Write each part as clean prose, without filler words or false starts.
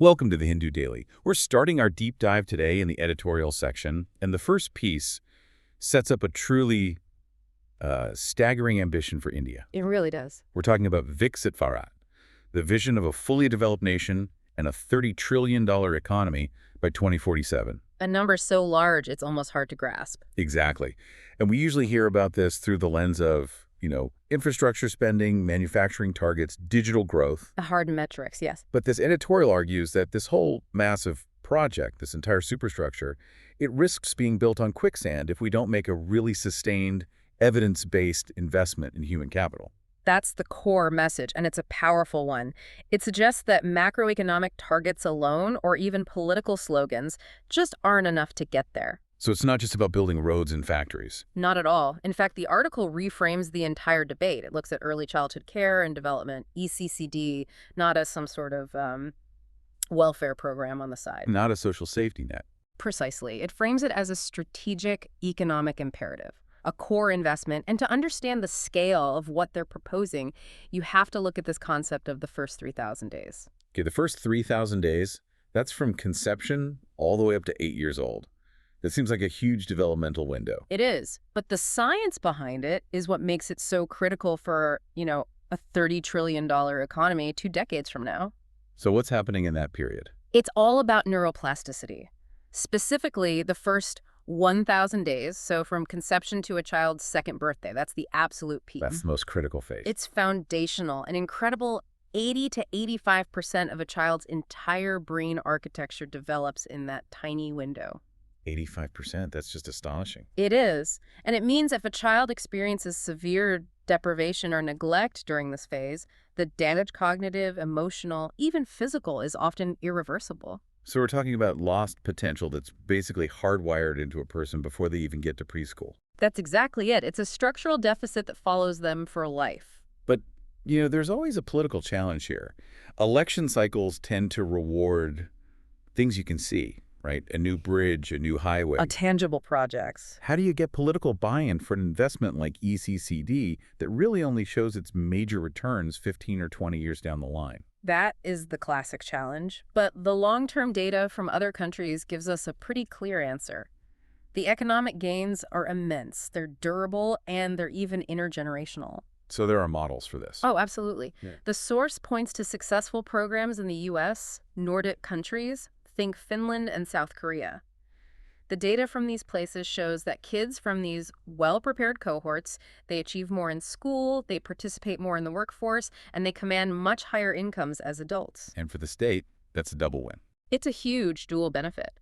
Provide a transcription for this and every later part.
Welcome to the Hindu Daily. We're starting our deep dive today in the editorial section, and the first piece sets up a truly staggering ambition for India. It really does. We're talking about Viksit Bharat, the vision of a fully developed nation and a $30 trillion economy by 2047. A number so large, it's almost hard to grasp. Exactly. And we usually hear about this through the lens of, infrastructure spending, manufacturing targets, digital growth. The hard metrics, yes. But this editorial argues that this whole massive project, this entire superstructure, it risks being built on quicksand if we don't make a really sustained, evidence-based investment in human capital. That's the core message, and it's a powerful one. It suggests that macroeconomic targets alone, or even political slogans, just aren't enough to get there. So it's not just about building roads and factories. Not at all. In fact, the article reframes the entire debate. It looks at early childhood care and development, ECCD, not as some sort of welfare program on the side. Not a social safety net. Precisely. It frames it as a strategic economic imperative, a core investment. And to understand the scale of what they're proposing, you have to look at this concept of the first 3,000 days. Okay, the first 3,000 days, that's from conception all the way up to 8 years old. That seems like a huge developmental window. It is. But the science behind it is what makes it so critical for, a $30 trillion economy 2 decades from now. So what's happening in that period? It's all about neuroplasticity. Specifically, the first 1,000 days, so from conception to a child's second birthday. That's the absolute peak. That's the most critical phase. It's foundational. An incredible 80 to 85% of a child's entire brain architecture develops in that tiny window. 85%, that's just astonishing. It is. And it means if a child experiences severe deprivation or neglect during this phase, the damage, cognitive, emotional, even physical, is often irreversible. So we're talking about lost potential that's basically hardwired into a person before they even get to preschool. That's exactly it. It's a structural deficit that follows them for life. But, there's always a political challenge here. Election cycles tend to reward things you can see. Right? A new bridge, a new highway. Tangible projects. How do you get political buy-in for an investment like ECCD that really only shows its major returns 15 or 20 years down the line? That is the classic challenge. But the long-term data from other countries gives us a pretty clear answer. The economic gains are immense. They're durable, and they're even intergenerational. So there are models for this. Oh, absolutely. Yeah. The source points to successful programs in the U.S., Nordic countries. Think Finland and South Korea. The data from these places shows that kids from these well-prepared cohorts, they achieve more in school, they participate more in the workforce, and they command much higher incomes as adults. And for the state, that's a double win. It's a huge dual benefit.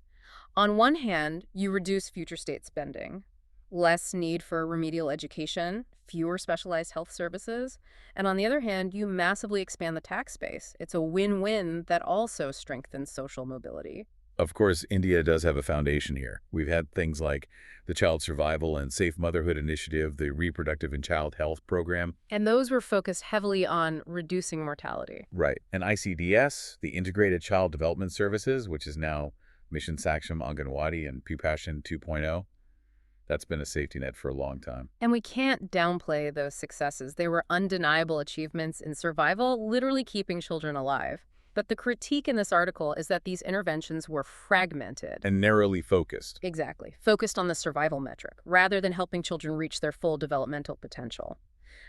On one hand, you reduce future state spending, less need for remedial education, fewer specialized health services, and on the other hand, you massively expand the tax base. It's a win-win that also strengthens social mobility. Of course, India does have a foundation here. We've had things like the Child Survival and Safe Motherhood Initiative, the Reproductive and Child Health Program. And those were focused heavily on reducing mortality. Right. And ICDS, the Integrated Child Development Services, which is now Mission Saksham Anganwadi and Pupashan 2.0. That's been a safety net for a long time. And we can't downplay those successes. They were undeniable achievements in survival, literally keeping children alive. But the critique in this article is that these interventions were fragmented. And narrowly focused. Exactly. Focused on the survival metric, rather than helping children reach their full developmental potential.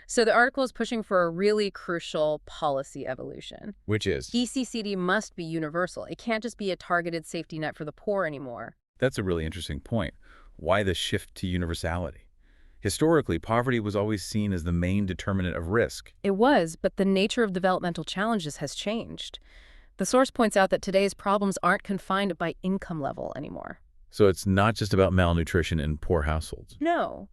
So the article is pushing for a really crucial policy evolution. Which is? ECCD must be universal. It can't just be a targeted safety net for the poor anymore. That's a really interesting point. Why the shift to universality? Historically, poverty was always seen as the main determinant of risk. It was, but the nature of developmental challenges has changed. The source points out that today's problems aren't confined by income level anymore. So it's not just about malnutrition in poor households. No.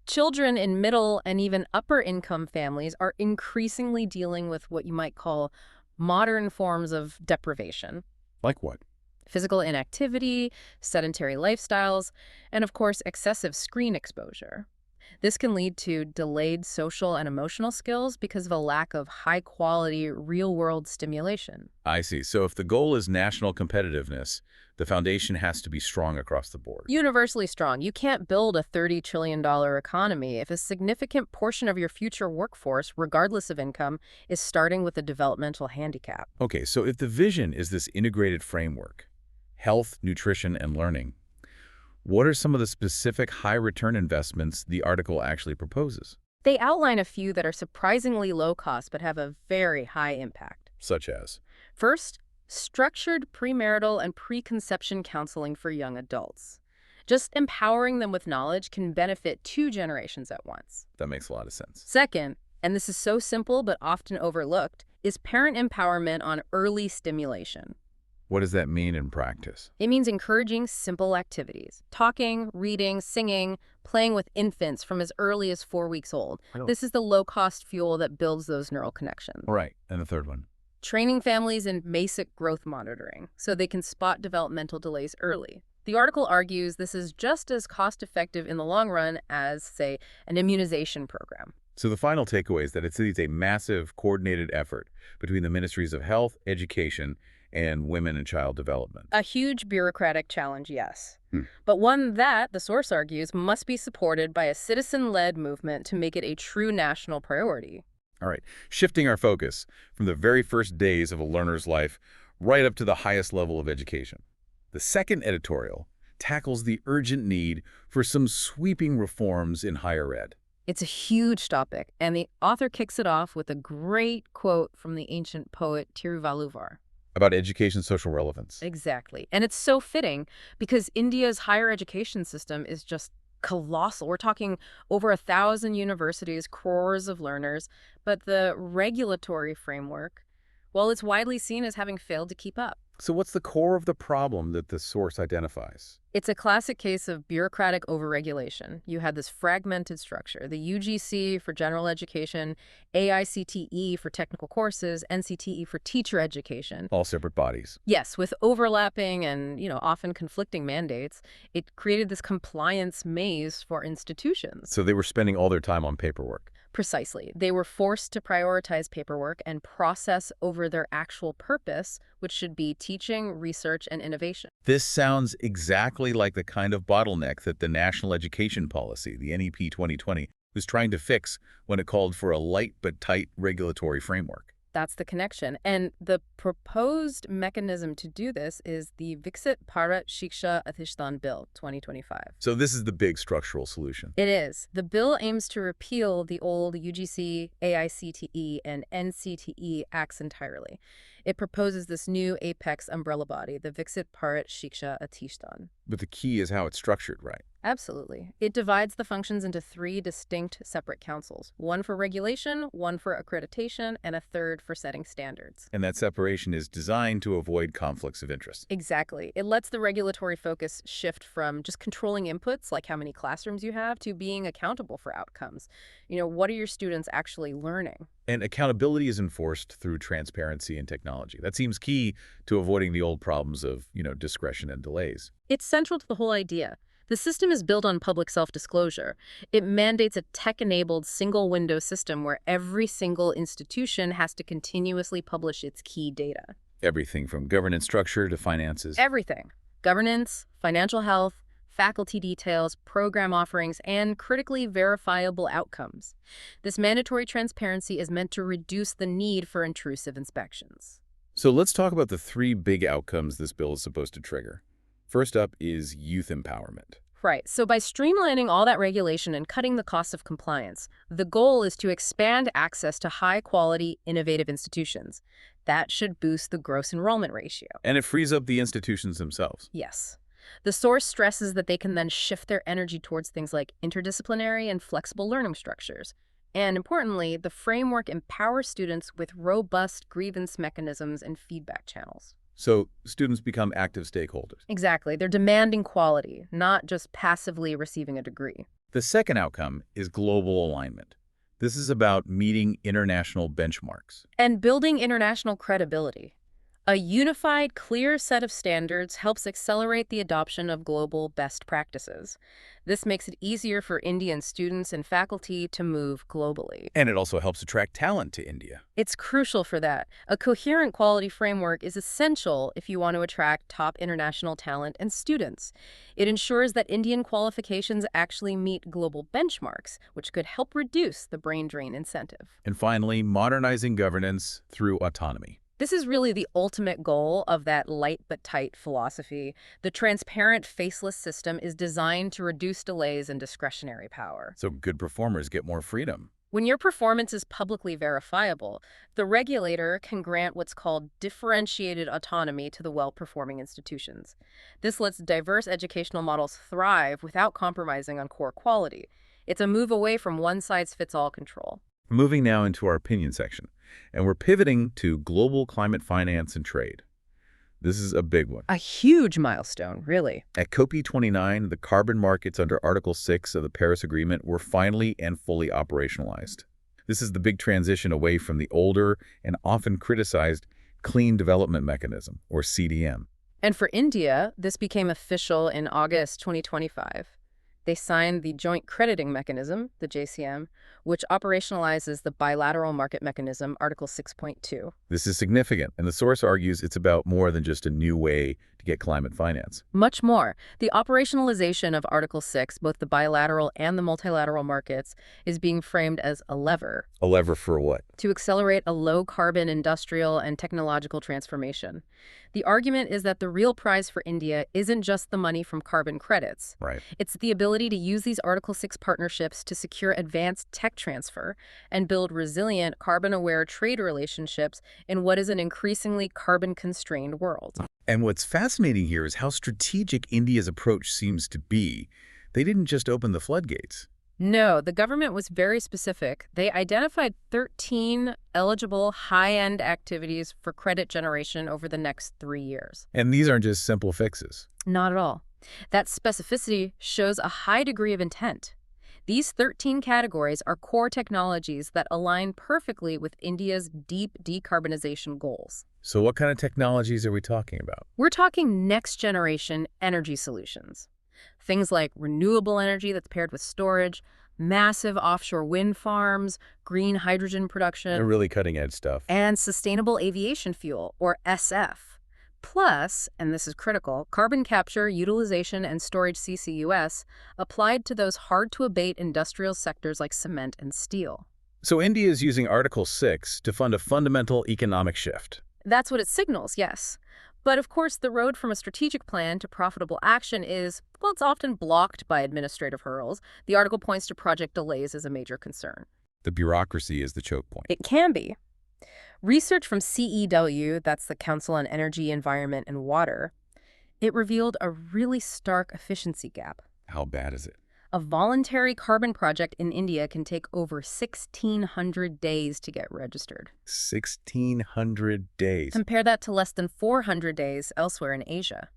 Children in middle and even upper income families are increasingly dealing with what you might call modern forms of deprivation. Like what? Physical inactivity, sedentary lifestyles, and of course, excessive screen exposure. This can lead to delayed social and emotional skills because of a lack of high-quality, real-world stimulation. I see. So if the goal is national competitiveness, the foundation has to be strong across the board. Universally strong. You can't build a $30 trillion economy if a significant portion of your future workforce, regardless of income, is starting with a developmental handicap. Okay, so if the vision is this integrated framework, health, nutrition, and learning, what are some of the specific high-return investments the article actually proposes? They outline a few that are surprisingly low cost but have a very high impact. Such as? First, structured premarital and preconception counseling for young adults. Just empowering them with knowledge can benefit 2 generations at once. That makes a lot of sense. Second, and this is so simple but often overlooked, is parent empowerment on early stimulation. What does that mean in practice? It means encouraging simple activities. Talking, reading, singing, playing with infants from as early as 4 weeks old. Really? This is the low-cost fuel that builds those neural connections. Right, and the third one? Training families in basic growth monitoring so they can spot developmental delays early. The article argues this is just as cost-effective in the long run as, say, an immunization program. So the final takeaway is that it's a massive, coordinated effort between the ministries of health, education, and women and child development. A huge bureaucratic challenge, yes. But one that, the source argues, must be supported by a citizen-led movement to make it a true national priority. All right, shifting our focus from the very first days of a learner's life right up to the highest level of education. The second editorial tackles the urgent need for some sweeping reforms in higher ed. It's a huge topic, and the author kicks it off with a great quote from the ancient poet Tiruvalluvar. About education's social relevance. Exactly. And it's so fitting because India's higher education system is just colossal. We're talking over 1,000 universities, crores of learners, but the regulatory framework, well, it's widely seen as having failed to keep up. So what's the core of the problem that the source identifies? It's a classic case of bureaucratic overregulation. You had this fragmented structure, the UGC for general education, AICTE for technical courses, NCTE for teacher education. All separate bodies. Yes, with overlapping and, often conflicting mandates, it created this compliance maze for institutions. So they were spending all their time on paperwork. Precisely. They were forced to prioritize paperwork and process over their actual purpose, which should be teaching, research, and innovation. This sounds exactly like the kind of bottleneck that the National Education Policy, the NEP 2020, was trying to fix when it called for a light but tight regulatory framework. That's the connection. And the proposed mechanism to do this is the Viksit Shiksha Adhishthan Bill 2025. So this is the big structural solution. It is. The bill aims to repeal the old UGC, AICTE, and NCTE acts entirely. It proposes this new apex umbrella body, the Viksit Shiksha Adhishthan. But the key is how it's structured, right? Absolutely. It divides the functions into 3 distinct separate councils, one for regulation, one for accreditation, and a third for setting standards. And that separation is designed to avoid conflicts of interest. Exactly. It lets the regulatory focus shift from just controlling inputs, like how many classrooms you have, to being accountable for outcomes. What are your students actually learning? And accountability is enforced through transparency and technology. That seems key to avoiding the old problems of, discretion and delays. It's central to the whole idea. The system is built on public self-disclosure. It mandates a tech-enabled single-window system where every single institution has to continuously publish its key data. Everything from governance structure to finances. Everything. Governance, financial health, faculty details, program offerings, and critically verifiable outcomes. This mandatory transparency is meant to reduce the need for intrusive inspections. So let's talk about the 3 big outcomes this bill is supposed to trigger. First up is youth empowerment. Right. So by streamlining all that regulation and cutting the cost of compliance, the goal is to expand access to high-quality, innovative institutions. That should boost the gross enrollment ratio. And it frees up the institutions themselves. Yes. The source stresses that they can then shift their energy towards things like interdisciplinary and flexible learning structures. And importantly, the framework empowers students with robust grievance mechanisms and feedback channels. So students become active stakeholders. Exactly. They're demanding quality, not just passively receiving a degree. The second outcome is global alignment. This is about meeting international benchmarks. And building international credibility. A unified, clear set of standards helps accelerate the adoption of global best practices. This makes it easier for Indian students and faculty to move globally. And it also helps attract talent to India. It's crucial for that. A coherent quality framework is essential if you want to attract top international talent and students. It ensures that Indian qualifications actually meet global benchmarks, which could help reduce the brain drain incentive. And finally, modernizing governance through autonomy. This is really the ultimate goal of that light but tight philosophy. The transparent, faceless system is designed to reduce delays and discretionary power. So good performers get more freedom. When your performance is publicly verifiable, the regulator can grant what's called differentiated autonomy to the well-performing institutions. This lets diverse educational models thrive without compromising on core quality. It's a move away from one-size-fits-all control. Moving now into our opinion section, and we're pivoting to global climate finance and trade. This is a big one. A huge milestone, really. At COP29, the carbon markets under Article 6 of the Paris Agreement were finally and fully operationalized. This is the big transition away from the older and often criticized Clean Development Mechanism, or CDM. And for India, this became official in August 2025. They signed the Joint Crediting Mechanism, the JCM, which operationalizes the Bilateral Market Mechanism, Article 6.2. This is significant, and the source argues it's about more than just a new way to get climate finance. Much more. The operationalization of Article 6, both the bilateral and the multilateral markets, is being framed as a lever. A lever for what? To accelerate a low-carbon industrial and technological transformation. The argument is that the real prize for India isn't just the money from carbon credits. Right. It's the ability to use these Article 6 partnerships to secure advanced tech transfer and build resilient, carbon-aware trade relationships in what is an increasingly carbon-constrained world. And what's fascinating here is how strategic India's approach seems to be. They didn't just open the floodgates. No, the government was very specific. They identified 13 eligible high-end activities for credit generation over the next 3 years. And these aren't just simple fixes. Not at all. That specificity shows a high degree of intent. These 13 categories are core technologies that align perfectly with India's deep decarbonization goals. So what kind of technologies are we talking about? We're talking next-generation energy solutions. Things like renewable energy that's paired with storage, massive offshore wind farms, green hydrogen production, They're really cutting-edge stuff. and sustainable aviation fuel, or SF. Plus, and this is critical, carbon capture, utilization, and storage CCUS applied to those hard-to-abate industrial sectors like cement and steel. So India is using Article 6 to fund a fundamental economic shift. That's what it signals, yes. But of course, the road from a strategic plan to profitable action is, well, it's often blocked by administrative hurdles. The article points to project delays as a major concern. The bureaucracy is the choke point. It can be. Research from CEW, that's the Council on Energy, Environment, and Water, it revealed a really stark efficiency gap. How bad is it? A voluntary carbon project in India can take over 1,600 days to get registered. 1,600 days. Compare that to less than 400 days elsewhere in Asia.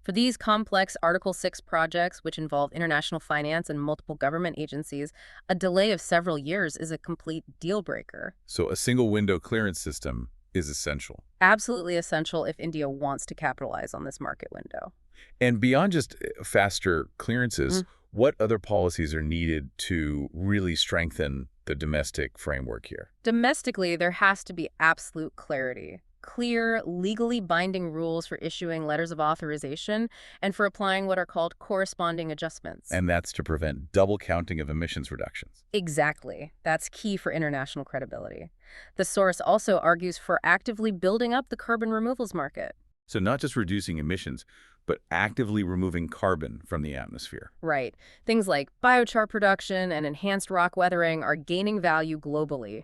For these complex Article 6 projects, which involve international finance and multiple government agencies, a delay of several years is a complete deal breaker. So a single window clearance system is essential. Absolutely essential if India wants to capitalize on this market window. And beyond just faster clearances, what other policies are needed to really strengthen the domestic framework here? Domestically, there has to be absolute clarity. Clear, legally binding rules for issuing letters of authorization and for applying what are called corresponding adjustments. And that's to prevent double counting of emissions reductions. Exactly. That's key for international credibility. The source also argues for actively building up the carbon removals market. So not just reducing emissions, but actively removing carbon from the atmosphere. Right. Things like biochar production and enhanced rock weathering are gaining value globally.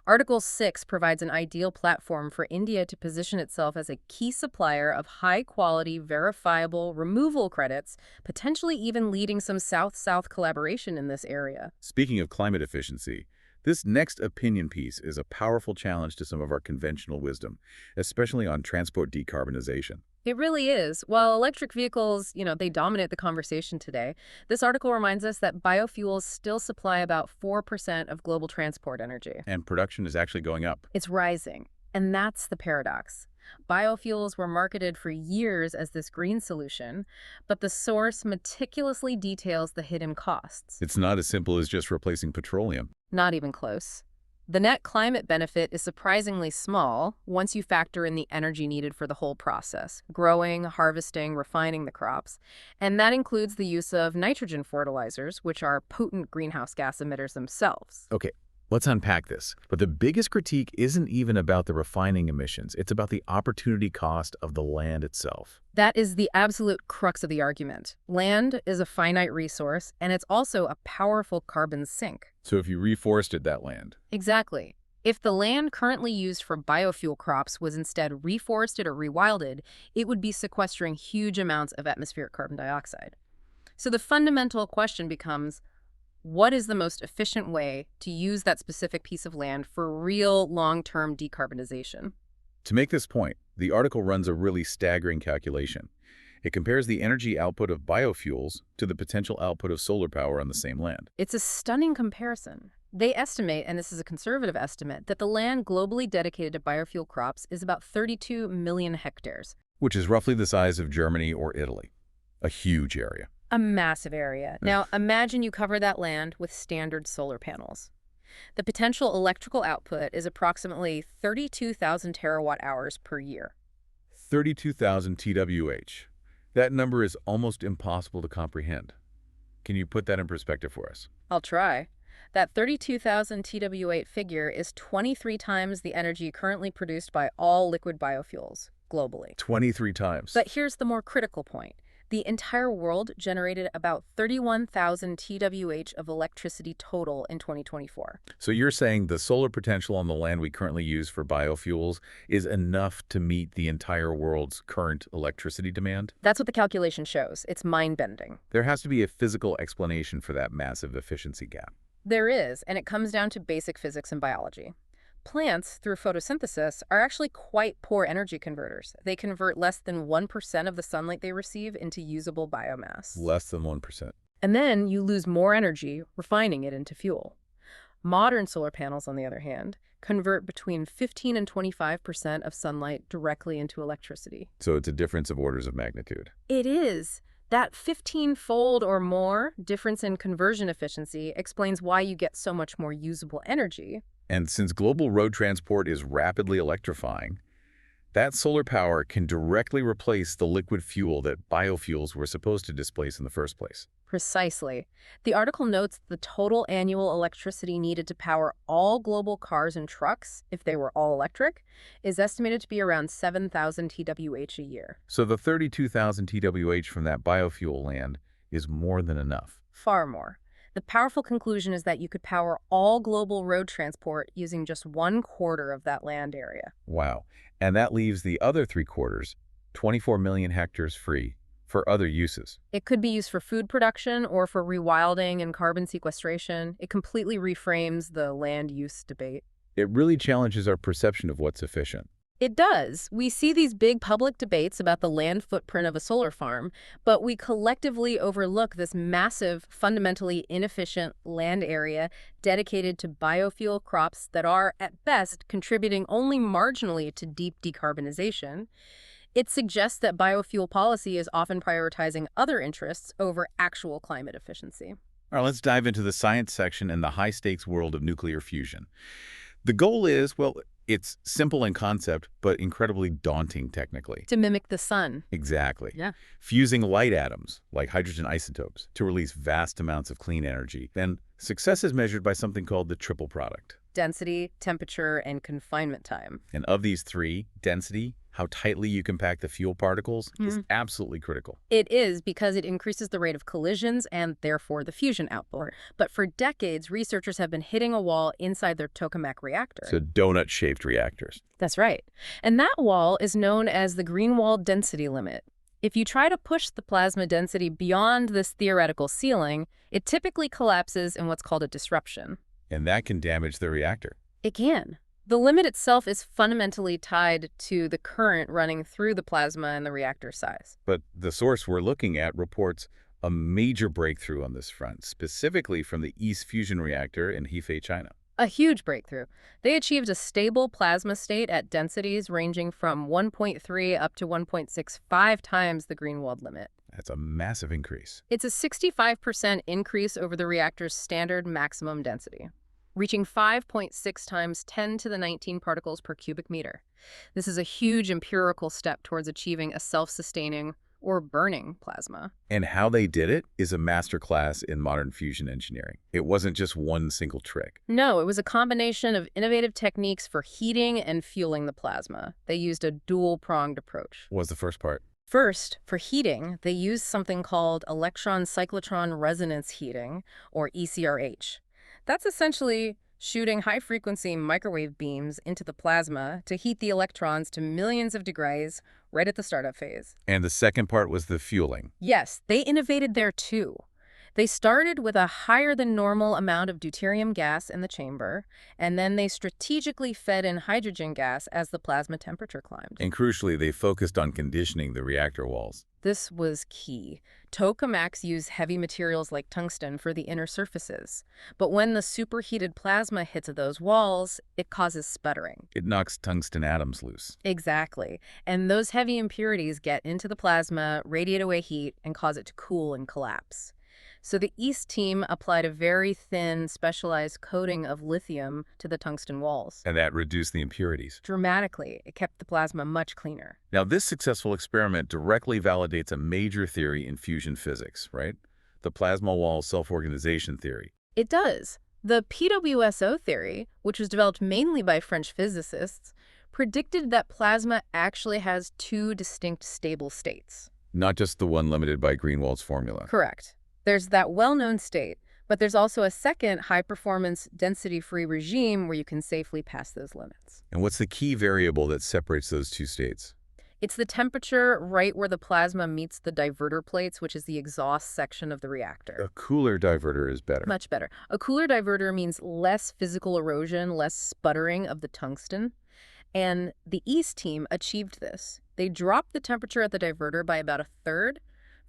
Article 6 provides an ideal platform for India to position itself as a key supplier of high-quality, verifiable removal credits, potentially even leading some South-South collaboration in this area. Speaking of climate efficiency, this next opinion piece is a powerful challenge to some of our conventional wisdom, especially on transport decarbonization. It really is. While electric vehicles, they dominate the conversation today, this article reminds us that biofuels still supply about 4% of global transport energy. And production is actually going up. It's rising. And that's the paradox. Biofuels were marketed for years as this green solution, but the source meticulously details the hidden costs. It's not as simple as just replacing petroleum. Not even close. The net climate benefit is surprisingly small once you factor in the energy needed for the whole process, growing, harvesting, refining the crops. And that includes the use of nitrogen fertilizers, which are potent greenhouse gas emitters themselves. Okay, let's unpack this. But the biggest critique isn't even about the refining emissions. It's about the opportunity cost of the land itself. That is the absolute crux of the argument. Land is a finite resource, and it's also a powerful carbon sink. So if you reforested that land. Exactly. If the land currently used for biofuel crops was instead reforested or rewilded, it would be sequestering huge amounts of atmospheric carbon dioxide. So the fundamental question becomes, what is the most efficient way to use that specific piece of land for real long-term decarbonization? To make this point, the article runs a really staggering calculation. It compares the energy output of biofuels to the potential output of solar power on the same land. It's a stunning comparison. They estimate, and this is a conservative estimate, that the land globally dedicated to biofuel crops is about 32 million hectares. Which is roughly the size of Germany or Italy. A huge area. A massive area. Now, imagine you cover that land with standard solar panels. The potential electrical output is approximately 32,000 terawatt-hours per year. 32,000 TWh. That number is almost impossible to comprehend. Can you put that in perspective for us? I'll try. That 32,000 TWh figure is 23 times the energy currently produced by all liquid biofuels globally. 23 times. But here's the more critical point. The entire world generated about 31,000 TWh of electricity total in 2024. So you're saying the solar potential on the land we currently use for biofuels is enough to meet the entire world's current electricity demand? That's what the calculation shows. It's mind-bending. There has to be a physical explanation for that massive efficiency gap. There is, and it comes down to basic physics and biology. Plants, through photosynthesis, are actually quite poor energy converters. They convert less than 1% of the sunlight they receive into usable biomass. Less than 1%. And then you lose more energy refining it into fuel. Modern solar panels, on the other hand, convert between 15 and 25% of sunlight directly into electricity. So it's a difference of orders of magnitude. It is. That 15-fold or more difference in conversion efficiency explains why you get so much more usable energy. And since global road transport is rapidly electrifying, that solar power can directly replace the liquid fuel that biofuels were supposed to displace in the first place. Precisely. The article notes the total annual electricity needed to power all global cars and trucks, if they were all electric, is estimated to be around 7,000 TWh a year. So the 32,000 TWh from that biofuel land is more than enough. Far more. The powerful conclusion is that you could power all global road transport using just 1/4 of that land area. Wow. And that leaves the other 3/4, 24 million hectares free for other uses. It could be used for food production or for rewilding and carbon sequestration. It completely reframes the land use debate. It really challenges our perception of what's efficient. It does. We see these big public debates about the land footprint of a solar farm, but we collectively overlook this massive, fundamentally inefficient land area dedicated to biofuel crops that are, at best, contributing only marginally to deep decarbonization. It suggests that biofuel policy is often prioritizing other interests over actual climate efficiency. All right, let's dive into the science section and the high-stakes world of nuclear fusion. The goal is, well, it's simple in concept, but incredibly daunting technically. To mimic the sun. Exactly. Yeah. Fusing light atoms, like hydrogen isotopes, to release vast amounts of clean energy. Then success is measured by something called the triple product. Density, temperature, and confinement time. And of these three, density, how tightly you can pack the fuel particles, is absolutely critical. It is because it increases the rate of collisions and therefore the fusion output. But for decades, researchers have been hitting a wall inside their tokamak reactor. So donut-shaped reactors. That's right. And that wall is known as the Greenwald density limit. If you try to push the plasma density beyond this theoretical ceiling, it typically collapses in what's called a disruption. And that can damage the reactor. It can. The limit itself is fundamentally tied to the current running through the plasma and the reactor size. But the source we're looking at reports a major breakthrough on this front, specifically from the East Fusion Reactor in Hefei, China. A huge breakthrough. They achieved a stable plasma state at densities ranging from 1.3 up to 1.65 times the Greenwald limit. That's a massive increase. It's a 65% increase over the reactor's standard maximum density, reaching 5.6 times 10 to the 19 particles per cubic meter. This is a huge empirical step towards achieving a self-sustaining or burning plasma. And how they did it is a masterclass in modern fusion engineering. It wasn't just one single trick. No, it was a combination of innovative techniques for heating and fueling the plasma. They used a dual-pronged approach. What was the first part? First, for heating, they used something called electron cyclotron resonance heating, or ECRH. That's essentially shooting high-frequency microwave beams into the plasma to heat the electrons to millions of degrees right at the startup phase. And the second part was the fueling. Yes, they innovated there too. They started with a higher than normal amount of deuterium gas in the chamber, and then they strategically fed in hydrogen gas as the plasma temperature climbed. And crucially, they focused on conditioning the reactor walls. This was key. Tokamaks use heavy materials like tungsten for the inner surfaces. But when the superheated plasma hits those walls, it causes sputtering. It knocks tungsten atoms loose. Exactly. And those heavy impurities get into the plasma, radiate away heat, and cause it to cool and collapse. So the East team applied a very thin, specialized coating of lithium to the tungsten walls. And that reduced the impurities. Dramatically, it kept the plasma much cleaner. Now, this successful experiment directly validates a major theory in fusion physics, right? The plasma wall self-organization theory. It does. The PWSO theory, which was developed mainly by French physicists, predicted that plasma actually has two distinct stable states. Not just the one limited by Greenwald's formula. Correct. There's that well-known state, but there's also a second high-performance density-free regime where you can safely pass those limits. And what's the key variable that separates those two states? It's the temperature right where the plasma meets the diverter plates, which is the exhaust section of the reactor. A cooler diverter is better. Much better. A cooler diverter means less physical erosion, less sputtering of the tungsten. And the East team achieved this. They dropped the temperature at the diverter by about a third,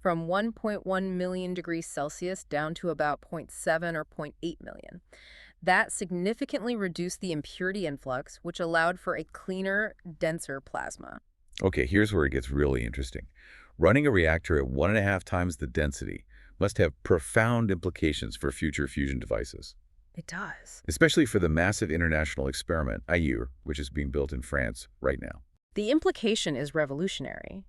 from 1.1 million degrees Celsius down to about 0.7 or 0.8 million. That significantly reduced the impurity influx, which allowed for a cleaner, denser plasma. Okay, here's where it gets really interesting. Running a reactor at 1.5 times the density must have profound implications for future fusion devices. It does. Especially for the massive international experiment, IUR, which is being built in France right now. The implication is revolutionary.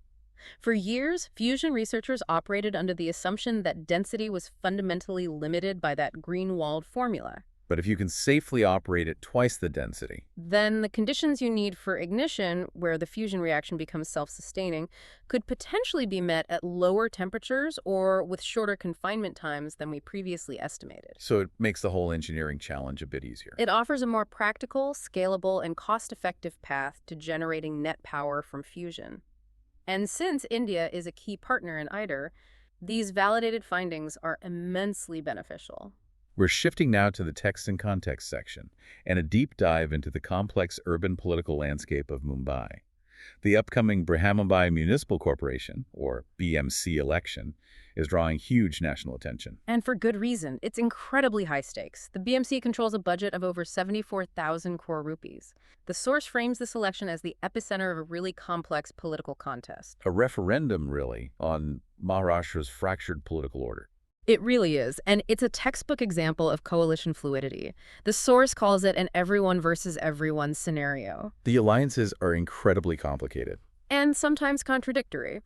For years, fusion researchers operated under the assumption that density was fundamentally limited by that Greenwald formula. But if you can safely operate at twice the density, then the conditions you need for ignition, where the fusion reaction becomes self-sustaining, could potentially be met at lower temperatures or with shorter confinement times than we previously estimated. so it makes the whole engineering challenge a bit easier. It offers a more practical, scalable, and cost-effective path to generating net power from fusion. And since India is a key partner in ITER, these validated findings are immensely beneficial. We're shifting now to the text and context section and a deep dive into the complex urban political landscape of Mumbai. The upcoming Mumbai Municipal Corporation, or BMC election, is drawing huge national attention. And for good reason. It's incredibly high stakes. The BMC controls a budget of over 74,000 crore rupees. The source frames this election as the epicenter of a really complex political contest. A referendum, really, on Maharashtra's fractured political order. It really is, and it's a textbook example of coalition fluidity. The source calls it an everyone versus everyone scenario. The alliances are incredibly complicated. And sometimes contradictory.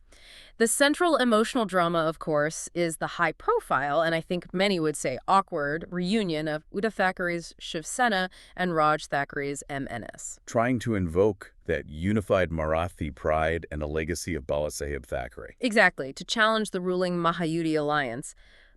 The central emotional drama, of course, is the high-profile, and I think many would say awkward, reunion of Uddhav Thackeray's Shiv Sena and Raj Thackeray's MNS. Trying to invoke that unified Marathi pride and a legacy of Balasaheb Thackeray. Exactly, to challenge the ruling Mahayuti alliance.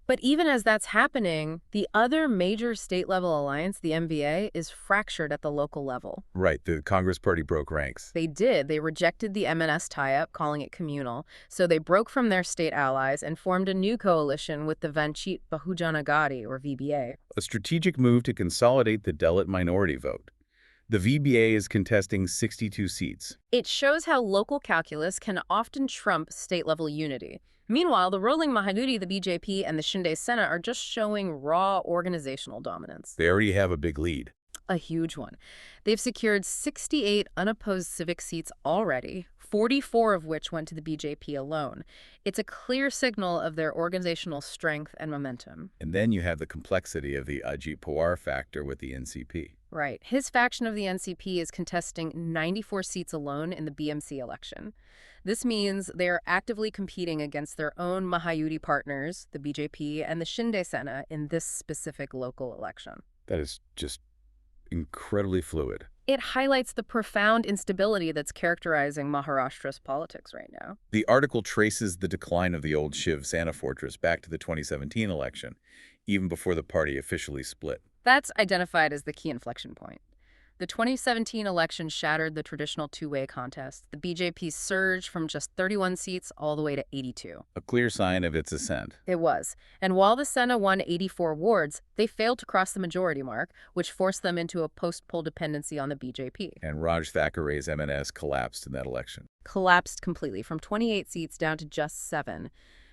But even as that's happening, the other major state-level alliance, the MVA, is fractured at the local level. Right, the Congress Party broke ranks. They did. They rejected the MNS tie-up, calling it communal. So they broke from their state allies and formed a new coalition with the Vanchit Bahujana Ghati, or VBA. A strategic move to consolidate the Dalit minority vote. The VBA is contesting 62 seats. It shows how local calculus can often trump state-level unity. Meanwhile, the ruling Mahayuti, the BJP, and the Shinde Sena are just showing raw organizational dominance. They already have a big lead. A huge one. They've secured 68 unopposed civic seats already, 44 of which went to the BJP alone. It's a clear signal of their organizational strength and momentum. And then you have the complexity of the Ajit Pawar factor with the NCP. Right. His faction of the NCP is contesting 94 seats alone in the BMC election. This means they are actively competing against their own Mahayuti partners, the BJP and the Shinde Sena, in this specific local election. That is just incredibly fluid. It highlights the profound instability that's characterizing Maharashtra's politics right now. The article traces the decline of the old Shiv Sena fortress back to the 2017 election, even before the party officially split. That's identified as the key inflection point. The 2017 election shattered the traditional two-way contest. The BJP surged from just 31 seats all the way to 82. A clear sign of its ascent. It was. And while the Sena won 84 wards, they failed to cross the majority mark, which forced them into a post-poll dependency on the BJP. And Raj Thackeray's MNS collapsed in that election. Collapsed completely, from 28 seats down to just 7.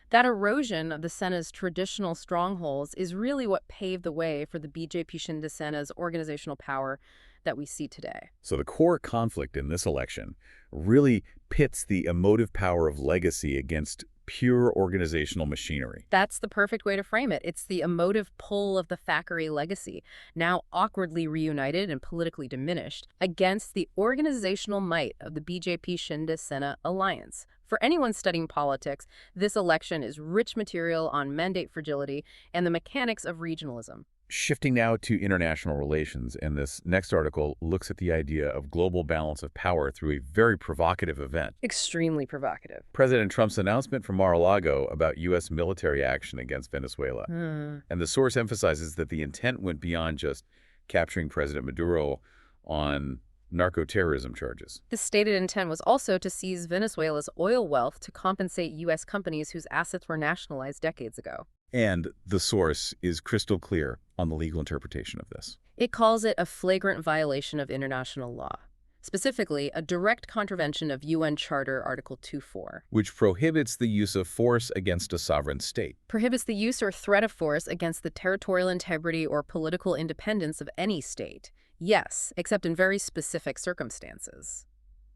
That erosion of the Sena's traditional strongholds is really what paved the way for the BJP Shinde Sena's organizational power that we see today. So the core conflict in this election really pits the emotive power of legacy against pure organizational machinery. That's the perfect way to frame it. It's the emotive pull of the Thackeray legacy, now awkwardly reunited and politically diminished, against the organizational might of the BJP Shinde Sena alliance. For anyone studying politics, this election is rich material on mandate fragility and the mechanics of regionalism. Shifting now to international relations, and this next article looks at the idea of global balance of power through a very provocative event. Extremely provocative. President Trump's announcement from Mar-a-Lago about U.S. military action against Venezuela. And the source emphasizes that the intent went beyond just capturing President Maduro on narco-terrorism charges. The stated intent was also to seize Venezuela's oil wealth to compensate U.S. companies whose assets were nationalized decades ago. And the source is crystal clear on the legal interpretation of this. It calls it a flagrant violation of international law, specifically a direct contravention of UN Charter Article 2.4, which prohibits the use of force against a sovereign state. Prohibits the use or threat of force against the territorial integrity or political independence of any state. Yes, except in very specific circumstances.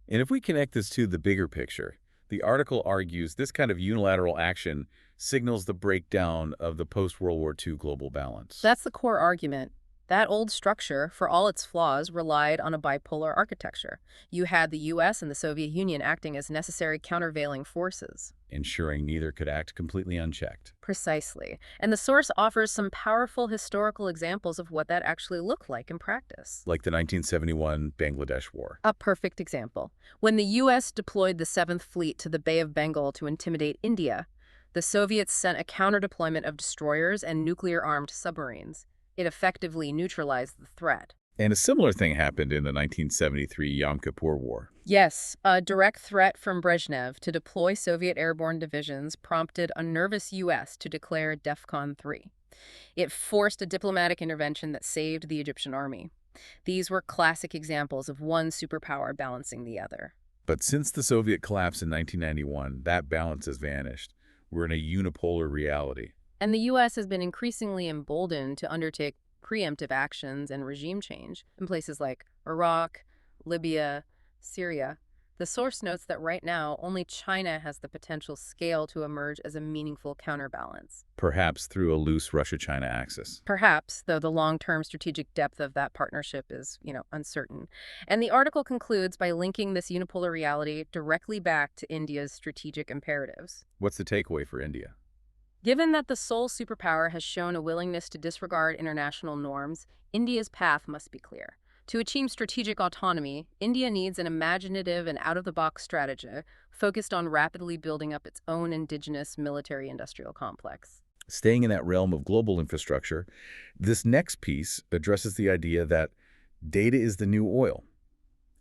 And if we connect this to the bigger picture, the article argues this kind of unilateral action signals the breakdown of the post-World War II global balance. That's the core argument. That old structure, for all its flaws, relied on a bipolar architecture. You had the U.S. and the Soviet Union acting as necessary countervailing forces, ensuring neither could act completely unchecked. Precisely. And the source offers some powerful historical examples of what that actually looked like in practice. Like the 1971 Bangladesh War. A perfect example. When the U.S. deployed the 7th Fleet to the Bay of Bengal to intimidate India, the Soviets sent a counter-deployment of destroyers and nuclear-armed submarines. It effectively neutralized the threat. And a similar thing happened in the 1973 Yom Kippur War. Yes, a direct threat from Brezhnev to deploy Soviet airborne divisions prompted a nervous U.S. to declare DEFCON 3. It forced a diplomatic intervention that saved the Egyptian army. These were classic examples of one superpower balancing the other. But since the Soviet collapse in 1991, that balance has vanished. We're in a unipolar reality. And the U.S. has been increasingly emboldened to undertake preemptive actions and regime change in places like Iraq, Libya, Syria. The source notes that right now, only China has the potential scale to emerge as a meaningful counterbalance. Perhaps through a loose Russia-China axis. Perhaps, though the long-term strategic depth of that partnership is, uncertain. And the article concludes by linking this unipolar reality directly back to India's strategic imperatives. What's the takeaway for India? Given that the sole superpower has shown a willingness to disregard international norms, India's path must be clear. To achieve strategic autonomy, India needs an imaginative and out-of-the-box strategy focused on rapidly building up its own indigenous military-industrial complex. Staying in that realm of global infrastructure, this next piece addresses the idea that data is the new oil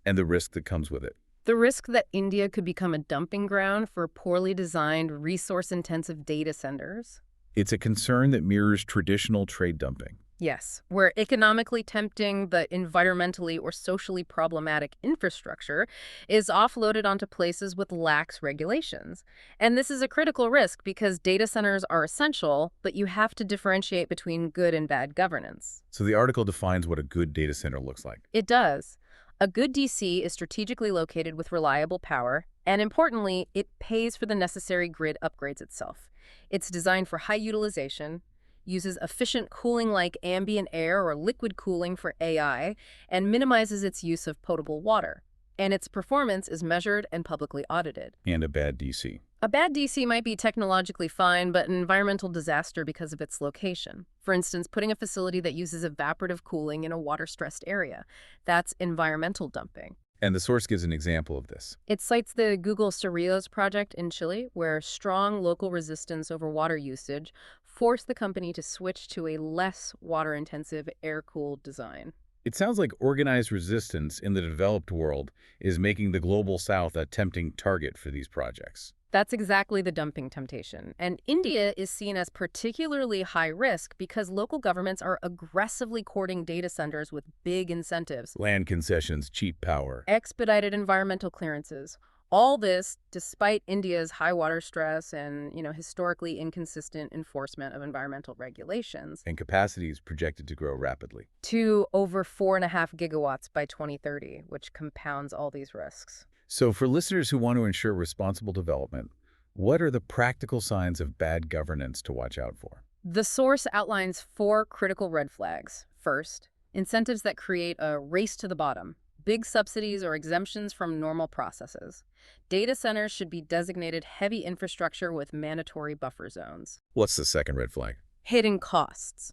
and the risk that comes with it. The risk that India could become a dumping ground for poorly designed, resource-intensive data centers. It's a concern that mirrors traditional trade dumping. Yes, where economically tempting but environmentally or socially problematic infrastructure is offloaded onto places with lax regulations. And this is a critical risk because data centers are essential, but you have to differentiate between good and bad governance. So the article defines what a good data center looks like. It does. A good DC is strategically located with reliable power, and importantly, it pays for the necessary grid upgrades itself. It's designed for high utilization, uses efficient cooling like ambient air or liquid cooling for AI, and minimizes its use of potable water. And its performance is measured and publicly audited. And a bad DC. A bad DC might be technologically fine, but an environmental disaster because of its location. For instance, putting a facility that uses evaporative cooling in a water-stressed area. That's environmental dumping. And the source gives an example of this. It cites the Google Cerrillos project in Chile, where strong local resistance over water usage forced the company to switch to a less water-intensive air-cooled design. It sounds like organized resistance in the developed world is making the global south a tempting target for these projects. That's exactly the dumping temptation. And India is seen as particularly high risk because local governments are aggressively courting data centers with big incentives, Land concessions, cheap power. expedited environmental clearances. All this despite India's high water stress and, historically inconsistent enforcement of environmental regulations And capacity is projected to grow rapidly. to over 4.5 gigawatts by 2030, which compounds all these risks. So for listeners who want to ensure responsible development, what are the practical signs of bad governance to watch out for? The source outlines 4 critical red flags. First, incentives that create a race to the bottom, big subsidies or exemptions from normal processes. Data centers should be designated heavy infrastructure with mandatory buffer zones. What's the second red flag? Hidden costs.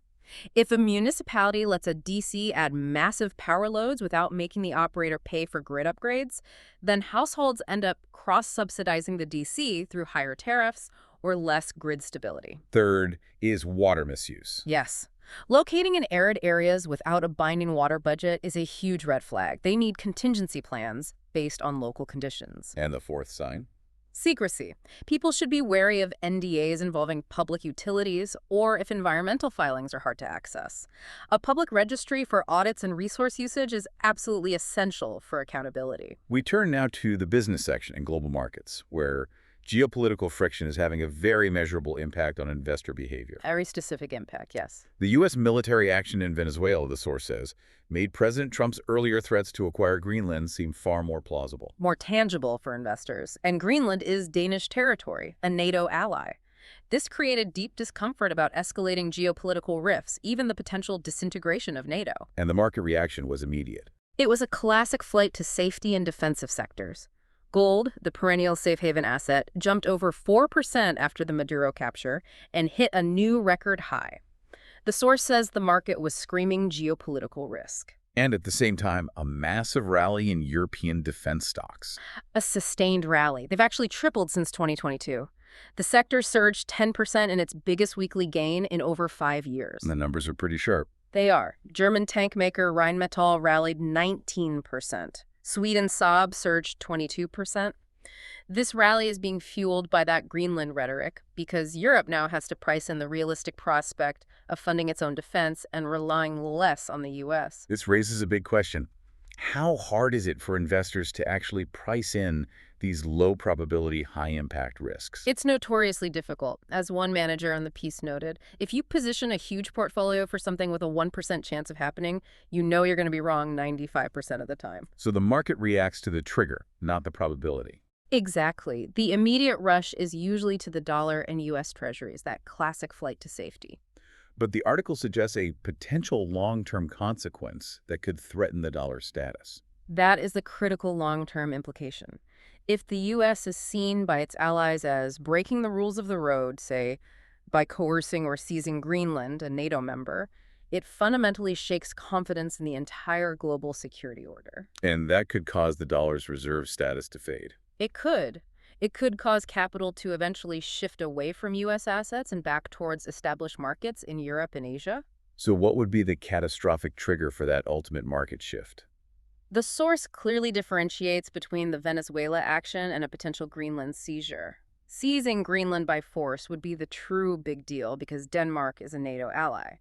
If a municipality lets a DC add massive power loads without making the operator pay for grid upgrades, then households end up cross-subsidizing the DC through higher tariffs or less grid stability. Third is water misuse. Yes. Locating in arid areas without a binding water budget is a huge red flag. They need contingency plans based on local conditions. And the fourth sign? Secrecy. People should be wary of NDAs involving public utilities or if environmental filings are hard to access. A public registry for audits and resource usage is absolutely essential for accountability. We turn now to the business section in global markets, where geopolitical friction is having a very measurable impact on investor behavior. Very specific impact, yes. The U.S. military action in Venezuela, the source says, made President Trump's earlier threats to acquire Greenland seem far more plausible. More tangible for investors. And Greenland is Danish territory, a NATO ally. This created deep discomfort about escalating geopolitical rifts, even the potential disintegration of NATO. And the market reaction was immediate. It was a classic flight to safety and defensive sectors. Gold, the perennial safe haven asset, jumped over 4% after the Maduro capture and hit a new record high. The source says the market was screaming geopolitical risk. And at the same time, a massive rally in European defense stocks. A sustained rally. They've actually tripled since 2022. The sector surged 10% in its biggest weekly gain in over 5 years. And the numbers are pretty sharp. They are. German tank maker Rheinmetall rallied 19%. Sweden's Saab surged 22%. This rally is being fueled by that Greenland rhetoric because Europe now has to price in the realistic prospect of funding its own defense and relying less on the U.S. This raises a big question. How hard is it for investors to actually price in these low-probability, high-impact risks? It's notoriously difficult. As one manager on the piece noted, if you position a huge portfolio for something with a 1% chance of happening, you know you're going to be wrong 95% of the time. So the market reacts to the trigger, not the probability. Exactly. The immediate rush is usually to the dollar and U.S. Treasuries, that classic flight to safety. But the article suggests a potential long-term consequence that could threaten the dollar's status. That is the critical long-term implication. If the U.S. is seen by its allies as breaking the rules of the road, say, by coercing or seizing Greenland, a NATO member, it fundamentally shakes confidence in the entire global security order. And that could cause the dollar's reserve status to fade. It could. It could cause capital to eventually shift away from U.S. assets and back towards established markets in Europe and Asia. So what would be the catastrophic trigger for that ultimate market shift? The source clearly differentiates between the Venezuela action and a potential Greenland seizure. Seizing Greenland by force would be the true big deal because Denmark is a NATO ally.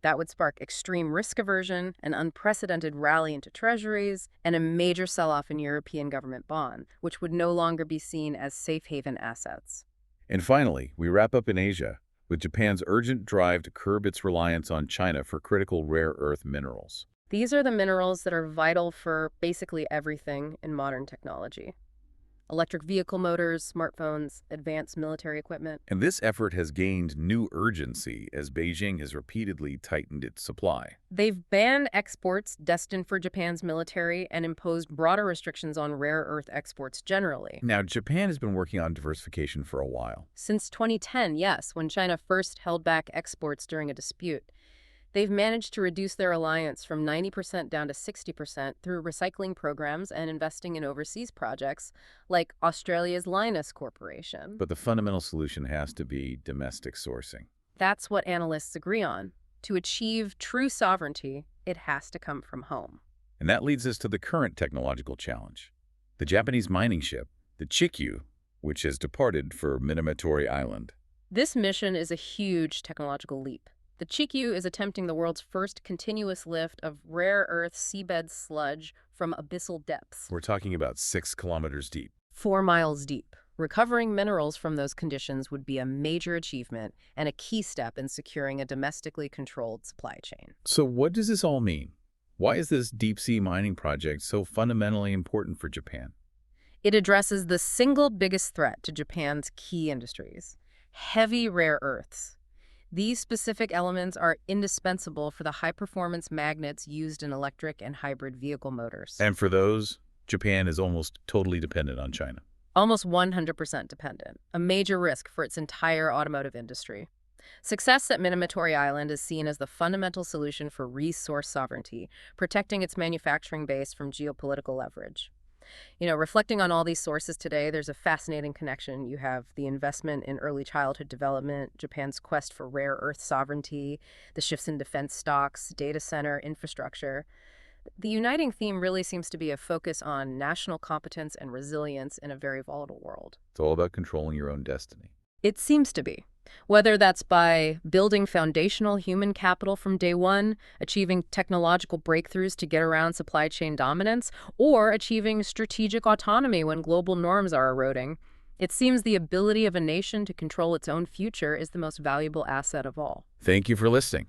That would spark extreme risk aversion, an unprecedented rally into treasuries, and a major sell-off in European government bonds, which would no longer be seen as safe haven assets. And finally, we wrap up in Asia, with Japan's urgent drive to curb its reliance on China for critical rare earth minerals. These are the minerals that are vital for basically everything in modern technology. Electric vehicle motors, smartphones, advanced military equipment. And this effort has gained new urgency as Beijing has repeatedly tightened its supply. They've banned exports destined for Japan's military and imposed broader restrictions on rare earth exports generally. Now, Japan has been working on diversification for a while. Since 2010, yes, when China first held back exports during a dispute. They've managed to reduce their reliance from 90% down to 60% through recycling programs and investing in overseas projects like Australia's Lynas Corporation. But the fundamental solution has to be domestic sourcing. That's what analysts agree on. To achieve true sovereignty, it has to come from home. And that leads us to the current technological challenge. The Japanese mining ship, the Chikyu, which has departed for Minamotori Island. This mission is a huge technological leap. The Chikyu is attempting the world's first continuous lift of rare earth seabed sludge from abyssal depths. We're talking about 6 kilometers deep. 4 miles deep. Recovering minerals from those conditions would be a major achievement and a key step in securing a domestically controlled supply chain. So what does this all mean? Why is this deep-sea mining project so fundamentally important for Japan? It addresses the single biggest threat to Japan's key industries: heavy rare earths. These specific elements are indispensable for the high-performance magnets used in electric and hybrid vehicle motors. And for those, Japan is almost totally dependent on China. Almost 100% dependent, a major risk for its entire automotive industry. Success at Minamotori Island is seen as the fundamental solution for resource sovereignty, protecting its manufacturing base from geopolitical leverage. Reflecting on all these sources today, there's a fascinating connection. You have the investment in early childhood development, Japan's quest for rare earth sovereignty, the shifts in defense stocks, data center, infrastructure. The uniting theme really seems to be a focus on national competence and resilience in a very volatile world. It's all about controlling your own destiny. It seems to be. Whether that's by building foundational human capital from day one, achieving technological breakthroughs to get around supply chain dominance, or achieving strategic autonomy when global norms are eroding, it seems the ability of a nation to control its own future is the most valuable asset of all. Thank you for listening.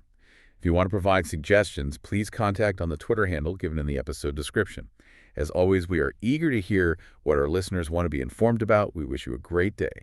If you want to provide suggestions, please contact on the Twitter handle given in the episode description. As always, we are eager to hear what our listeners want to be informed about. We wish you a great day.